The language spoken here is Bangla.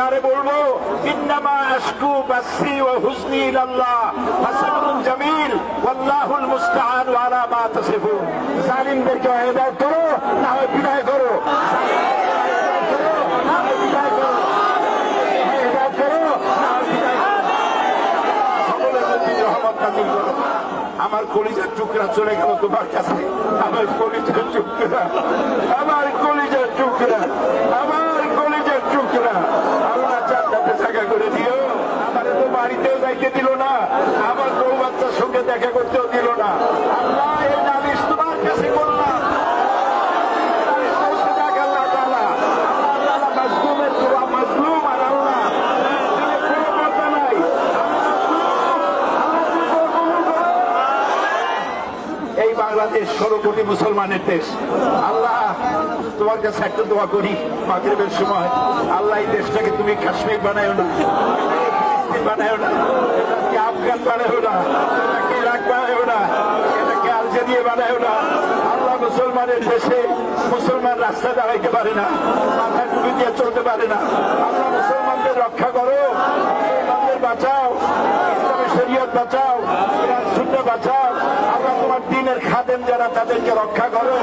কারে বলবো? ইন্নামা আশকু বাসি ওয়া হুজনি ইলাল্লাহ ফাসবরুন জামিল ওয়াল্লাহুল মুস্তাআনু আলা মা তাসিফুন। জালিমদেরকে হেদায়েত করো, না হয় বিদায় করো। আমার কলিজার টুকরা চলে গেল তোমার কাছে, আমার কলিজার টুকরা, আমার কলিজার টুকরা, আমার কলিজার টুকরা। আল্লাহ জান্নাতে জায়গা করে দিও। আমার তো বাড়িতেও যাইতে দিল না, আমার বউ বাচ্চার সঙ্গে দেখা করতেও দিল না। আল্লাহ এই নালিশ তোমার কাছে করলাম। এই বাংলাদেশ 16 কোটি মুসলমানের দেশ। আল্লাহ তোমার কাছে একটা দোয়া করি মাগরিবের সময়, আল্লাহ এই দেশটাকে তুমি কাশ্মীর বানায়ো না, ফিলিস্তিন বানায়ো না, এটাকে আফগান বানায়ো না, এটাকে ইরাক বানায়ো না, এটাকে আলজেরিয়া বানায়ো না। আল্লাহ মুসলমানের দেশে মুসলমান রাস্তা দাঁড়াইতে পারে না, মাথায় টুপি দিয়ে চলতে পারে না। আল্লাহ মুসলমানদের রক্ষা করো, মুসলমানদের বাঁচাও, ইসলামের শরীয়ত বাঁচাও, কোরআন সুন্নাহ বাঁচাও। আল্লাহ তোমার দ্বীনের খাদেম যারা তাদেরকে রক্ষা করো।